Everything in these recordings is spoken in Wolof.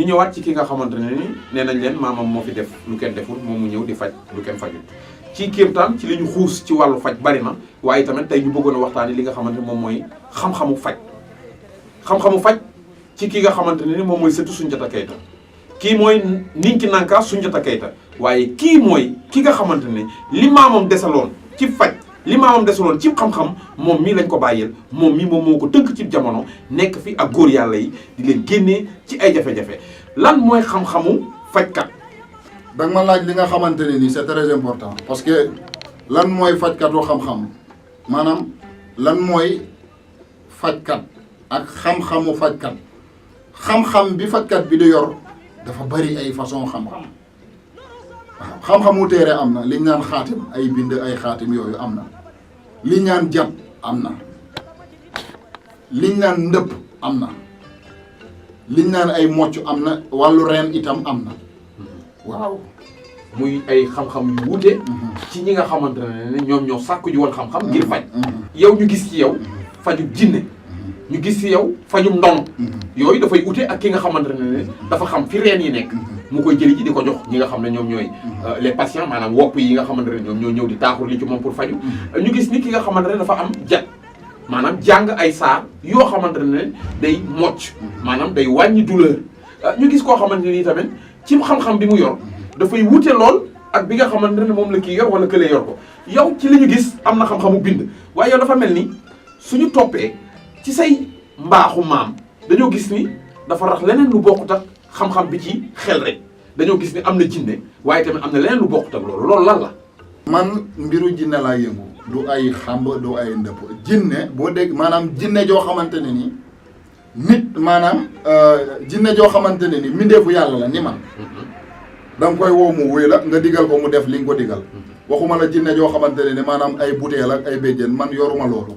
ñëwaat ci ki nga xamante ne ni nee nañ leen maamam moo fi def lu kenn deful moom mu ñëw di faj lu kenn fajul ci kéemtaan ci li ñu xuus ci wàllu faj bari na waaye tamit tey ñu bëggoon a waxtaani li nga xamante ne moom mooy xam-xamu faj ci ki nga xamante ne ni moom mooy sëtu Soundiata Keita kii mooy Ninki Nanka Soundiata Keita waaye kii mooy ki nga xamante ne li maamam desaloon ci faj li maamam desaloon ci xam-xam moom mii lañ ko bàyyeel moom mii moom moo ko tënk ci jamono nekk fi ak góor yàlla yi di leen génnee ci ay jafe-jafe lan mooy xam-xamu fajkat. da nga ma laaj li nga xamante ne nii c'est très important parce que lan mooy fajkatu xam-xam maanaam lan mooy fajkat ak xam-xamu fajkat xam-xam bi fajkat bi di yor dafa bari ay façon xam-xam waaw xam-xamu téere am na liñ naan xaatim ay bind ay xaatim yooyu am na liñ naan jàpp am na liñ naan ndëpp am na liñ naan ay mocc am na wàllu reen itam am na waaw muy ay xam-xam yu wuute ci ñi nga xamante ne ñoom ñoo sàkku ji woon xam-xam ngir faj yow ñu gis ci yow fajub jinne ñu gis ci yow fajum ndono yooyu dafay ute ak ki nga xamante ne dafa xam fi reen yi nekk mu koy jëli ji di ko jox ñi nga xam ne ñoom ñooy les patients maanaam wopp yi nga xamante ne ñoom ñoo ñëw di taaxur li ci moom pour faju ñu gis ni ki nga xamante ne dafa am jat maanaam jàng ay saar yoo xamante ne day mocc maanaam day wàññi douleur ñu gis koo xamante ni tamit ci xam-xam bi mu yor dafay wute lool ak bi nga xamante ne moom la kii yor wala kële yor ko yow ci li ñu gis am na xam-xamu bind waaye yow dafa mel ni suñu toppee ci say mbaaxu maam dañoo gis ni dafa rax leneen lu bokkut ak xam-xam bi ci xel rek dañoo gis ni am na jinne waaye tamit am na leneen lu bokkut ak loolu lan la. man mbiru jinne laa yëngu du ay xàmb du ay ndëpp jinne boo dégg maanaam jinne joo xamante ne ni nit maanaam jinne joo xamante ne ni mbindeefu yàlla la ni man da nga koy woo mu wéy la nga digal ko mu def li nga ko digal waxuma la jinne joo xamante ne ni maanaam ay butéel ak ay béjjén man yoruma loolu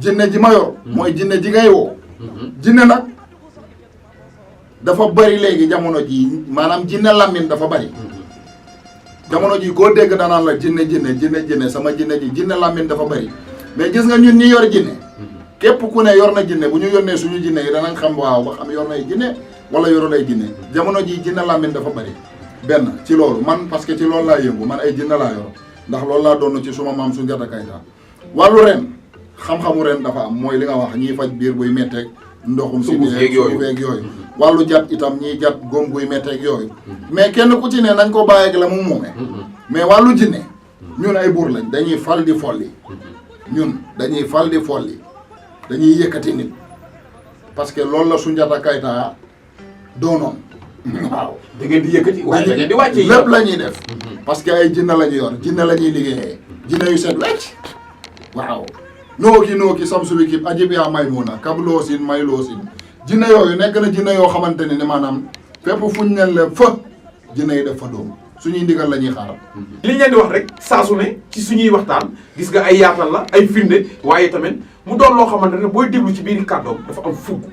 jinne ji ma yor mooy jinne ji ngay woo jinne nag dafa bari léegi jamono ji maanaam jinne lamine dafa bari jamono ji koo dégg danaan la jinne sama jinne ji jinne lamine dafa bari mais gis nga ñun ñi yor jinne képp ku ne yor na jinne bu ñu yónnee suñu jinne yi danañ xam waaw ba xam yor nay jinne wala yorul ay jinne jamono ji jinne lamine dafa bari benn ci loolu man parce que ci loolu laa yëngu man ay jinne laa yor ndax loolu laa doon ci suma maam Soundiata Keita wàllu ren xam-xamu ren dafa am mooy li nga wax ñiy faj biir buy metteeg ndoxum si feeg yooyu wàllu jat itam ñiy jat góom buy metteeg yooyu mais kenn ku ci ne nañ ko bàyyeeg la mu moome mais wàllu jinne ñun ay buur lañ dañuy fal di folli dañuy yëkkati nit parce que loolu la Soundiata Keita doonoon waaw da ngeen di yëkkati waaye da ngeen di wàcce lépp la ñuy def parce que ay jinne la ñu yor jinne la ñuy liggéeyee jinne yu set wecc waaw nooki samsuli kib ajib yaa maymuna kab loosin may loosin jinne yooyu nekk na jinne yoo xamante ne ni maanaam fépp fuñ nen la fa jinne yi def fa doom suñuy ndigal la ñuy xaaral li ñu leen di wax rek saa su ne ci suñuy waxtaan gis nga ay yaatal la ay firnde waaye tamit mu doon loo xamante ne booy déglu ci biir kàddoom dafa am fugg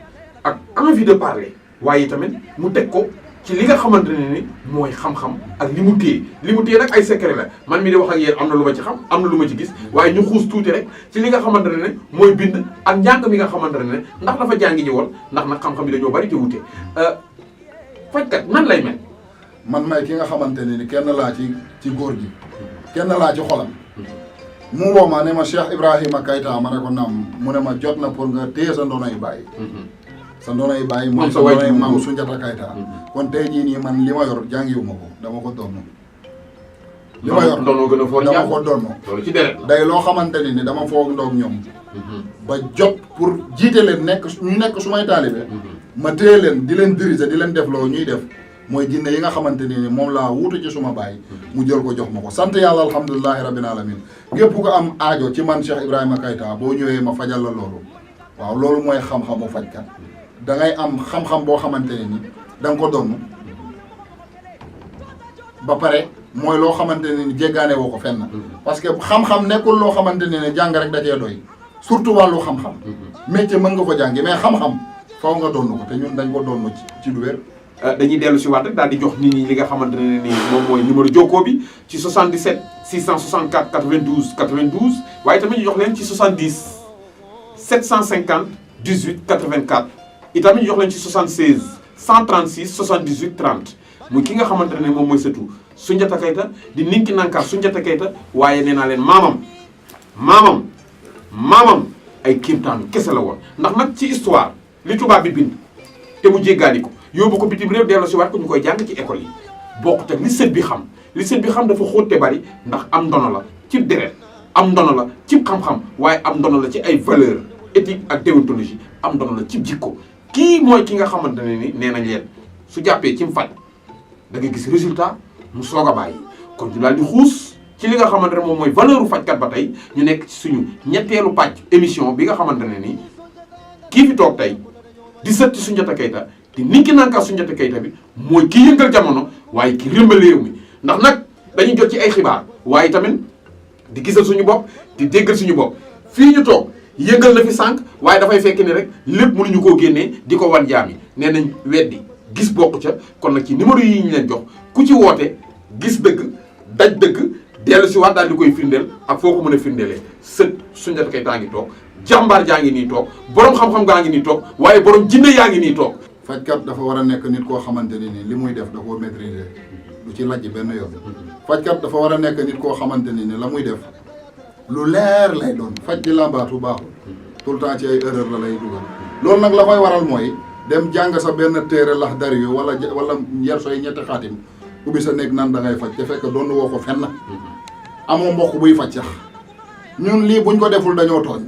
ak envie de parler waaye tamit mu teg ko ci li nga xamante ne ni mooy xam-xam ak li mu téye nag ay secret la man mi di wax ak yéen am na lu ma ci xam am na lu ma ci gis waaye ñu xuus tuuti rek ci li nga xamante ne mooy bind ak njàng mi nga xamante ne ndax dafa jàngi ñi woon ndax nag xam-xam yi dañoo bari te wute fajkat nan lay mel. man may ki nga xamante ne ni kenn laa ci góor gi kenn laa ci xolam mu woo ma ne ma Cheikh Ibrahima Keita ma ne ko naam mu ne ma jot na pour nga téye sa ndonoy bàyyi. sa ndonoy bàyyi mooy sa ndonoy maam Soundiata Keita kon tey jii nii man li ma yor jàngiwuma ko dama ko doon li ma yor ndono gën a foor dama ko doon loolu ci deret day loo xamante ne ni dama foog ndoog ñoom ba jot pour jiite leen ñu nekk su may taalibe ma téye leen di leen diriger di leen def loo ñuy def mooy jinne yi nga xamante ni moom laa wuutu ci suma baay mu jël ko jox ma ko sant yàlla alhamdulilahi rabbil alamin képp ko am aajo ci man Cheikh Ibrahima Keita boo ñëwee ma fajal la loolu waaw loolu mooy xam-xamu fajkat da ngay am xam-xam boo xamante ne ni da nga ko doon ba pare mooy loo xamante ne ni jéggaane woo ko fenn parce que xam-xam nekkul loo xamante ne ni jàng rek da cee doy surtout wàllu xam-xam métier mën nga ko jàngi mais xam-xam faw nga doon ko te ñun dañ ko doon ci lu wér. dañuy dellu si waat rek daal di jox nit ñi li nga xamante ne nii moom mooy numéro jokkoo bi ci 77 664 92 92 waaye tamit ñu jox leen ci 70 750 18 84 itamit ñu jox leen ci 76 136 78 30 muy ki nga xamante ne moom mooy sëtu Soundiata Keita di Ninki Nanka Soundiata Keita waaye nee naa leen maamam ay kéemtaanu kese la woon ndax nag ci histoire li tubaab bi bind te mu jéggaani ko yóbbu ko bitim réew delloo si waat ko ñu koy jàng ci école yi bokkut ak li sët bi xam dafa xóot te bari ndax am ndono la ci deret am ndono la ci xam-xam waaye am ndono la ci ay valeur éthique ak déontologie am ndono la ci jikko kii mooy ki nga xamante ne ni nee nañ leen su jàppee ci mu faj da ngay gis résultat mu soog a bàyyi kon ñu daal di xuus ci li nga xamante ne moom mooy valeur u fajkat ba tey ñu nekk ci suñu ñetteelu pàcc émission bi nga xamante ne ni kii fi toog tey di sët ci Soundiata Keita di Ninki Nanka Soundiata Keita bi mooy ki yëngal jamono waaye ki rëmbal réew mi ndax nag dañuy jot ci ay xibaar waaye tamit di gisal suñu bopp di déggal suñu bopp fii ñu toog yëngal na fi sànq waaye dafay fekk ni rek lépp mënuñu koo génnee di ko wan jaam yi nee nañ weddi gis bokk ca kon nag ci numéro yi ñu leen jox ku ci woote gis dëgg daj dëgg dellu si waat daal di koy firndeel ak foo ko mën a firndeelee sët Soundiata Keita ngi toog jàmbaar jaa ngi nii toog borom xam-xam gaa ngi nii toog waaye borom jinne yaa ngi nii toog. fajkat dafa war a nekk nit koo xamante ne ni li muy def da koo maîtriser du ci lajj benn yoon. fajkat dafa war a nekk nit koo xamante ne ni la muy def lu leer lay doon faj di làmbaatu baaxul tout le temps ci ay erreur la lay dugal. loolu nag la koy waral mooy dem jàng sa benn téere Laxdari yu wala yar sooy ñetti xaatim ubbi sa néeg naan da ngay faj te fekk doon woo ko fenn amoo mbokk buy faj sax ñun lii buñ ko deful dañoo tooñ.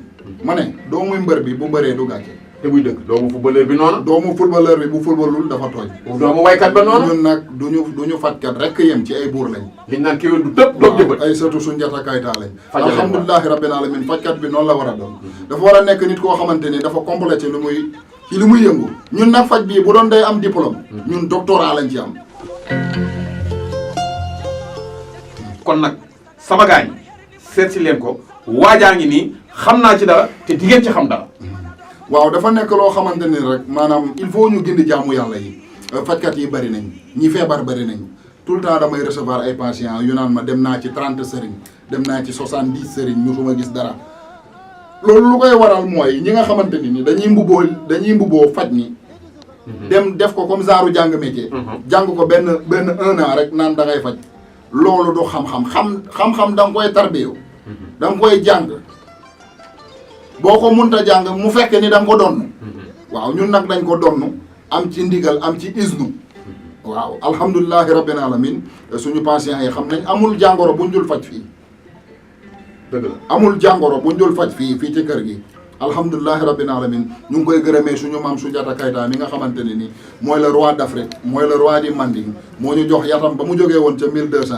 ma ne doomu mbër bi bu bëree du gàcce. te muy dëgg doomu footballeur bi noonu. doomu footballeur bi bu footballul dafa tooñ. doomu waykat ba noonu. ñun nag duñu fajkat rek yem ci ay buur lañ. liñ naan kéwél du tëb doog jëmbat. ay sëtu Soundiata Keita lañ. alhamdulilahi rabbil alamin fajkat bi noonu la war a doon. dafa war a nekk nit koo xamante ni dafa complet ci li muy yëngu. ñun nag faj bii bu doon day am diplôme. ñun doctorat lañ ci am. kon nag sama gaañ seet si leen ko waajaa ngi nii xam naa ci dara te di ngeen ci xam dara. waaw dafa nekk loo xamante ni rek maanaam il faut ñu gindi jaamu yàlla yi fajkat yi bëri nañ ñi feebar bëri nañ tout le temps damay recevoir ay patients yu naan ma dem naa ci 30 sëriñ dem naa ci 70 sëriñ musuma gis dara. loolu lu koy waral mooy ñi nga xamante ni dañuy mbubboo faj ni dem def ko comme genre jàng métier. jàng ko benn 1 an rek naan da ngay faj. loolu du xam-xam da nga koy tarbiyu da nga koy jàng boo ko munta jàng mu fekk ni da nga ko donn waaw ñun nag dañ ko donn am ci ndigal am ci isnu waaw alhamdulilahi rabbil alamin suñu patients yi xam nañ amul jàngoro buñ dul faj fii dëgg la amul jàngoro buñ dul faj fii ci kër gi alhamdulilahi rabbil alamin ñu ngi koy gërëmee suñu maam Soundiata Keita mi nga xamante ne ni mooy le roi d'Afrique mooy le roi du Manding moo ñu jox yatam ba mu jógee woon ca 1200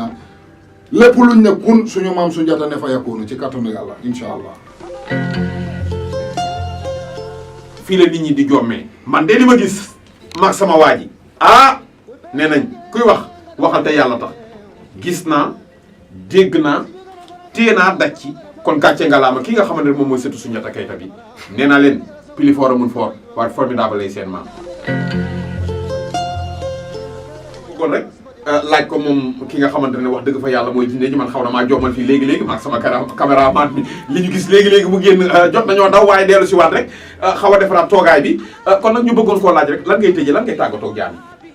lépp luñ ne kun suñu maam Soundiata ne fa yakunu ci kattanu yàlla incha allah. fii la nit ñi di jommee man de li ma gis mag sama waa ji nee nañ kuy waxal te yàlla tax gis naa dégg naa téye naa daj ci. kon gàcce ngalaama ki nga xamante ne moom mooy sëtu Soundiata Keita bi nee naa leen pili fort a mun fort waaye formidable lay seen maam. kon rek laaj ko moom ki nga xamante ne wax dëgg fa yàlla mooy jinne ji man xaw na maa jommal fii léegi-léegi maag sama caméraman bi li ñu gis léegi-léegi mu génn jot nañoo daw waaye dellu si waat rek xaw a defaraat toogaay bi kon nag ñu bëggoon koo laaj rek lan ngay tëjee lan ngay tàggatoo ak jaam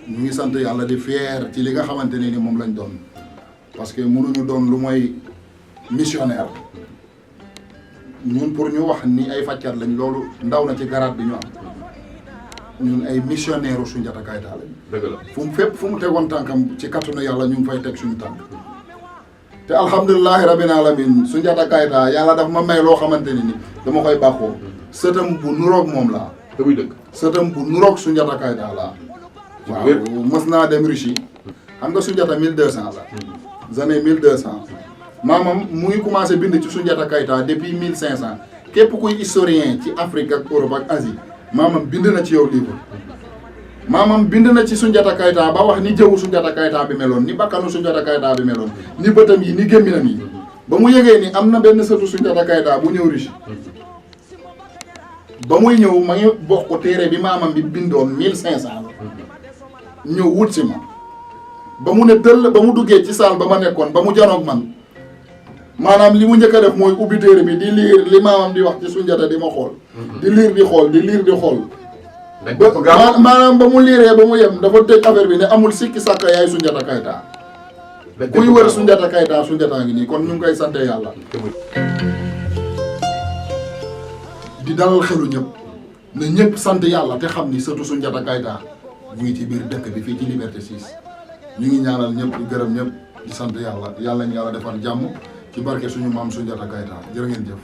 yi. ñu ngi sant yàlla di fier ci li nga xamante ne ni moom lañ doon parce que mënuñu doon lu mooy missionnaire ñun pour ñu wax ni ay fajkat lañ loolu ndaw na ci garaat bi ñu am ñun ay missionnaire u Soundiata Keita lañ. dëgg la fu mu tegoon tànkam ci kattanu yàlla ñu ngi fay teg suñu tànk te alhamdulilahi rabbil alamin Soundiata Keita yàlla daf ma may loo xamante ne ni dama koy bàkkoo sëtam bu nuroog moom laa. te muy dëgg. sëtam bu nuroog Soundiata Keita laa. waaw mës naa dem Russie xam nga Soundiata 1200 la. années 1200. maamam mu ngi commencé bind ci Soundiata Keita depuis 1500 képp kuy historien ci Afrique ak Europe ak Asie maamam bind na ci yow livre maamam bind na ci Soundiata Keita ba wax ni jëwu Soundiata Keita bi meloon ni bakkanu Soundiata Keita bi meloon ni bëtam yi ni gémminam yi ba mu yëgee ni am na benn sëtu Soundiata Keita bu ñëw Russie ba muy ñëw ma ngi bokk ko téere bi maamam bi bindoon 1500 ñëw wut si ma ba mu ne tëll ba mu duggee ci salle ba ma nekkoon ba mu janoog man maanaam li mu njëkk a def mooy ubbi téere bi di liir li maamam di wax ci Soundiata di ma xool di liir di xool di liir di xool maanaam ba mu liiree ba mu yem dafa tëj affaire bi ne amul sikki sàkka yaay Soundiata Keita kuy wër Soundiata Keita Soundiata ngi nii kon ñu ngi koy sante yàlla di dalal xelu ñëpp ne ñëpp sant yàlla te xam ni surtout Soundiata Keita mu ngi ci biir dëkk bi fii ci Liberté 6 ñu ngi ñaanal ñëpp di gërëm ñëpp di sant yàlla yàlla ñu yàlla defal jàmm ci barke suñu maam Soundiata Keita jërë ngeen jëf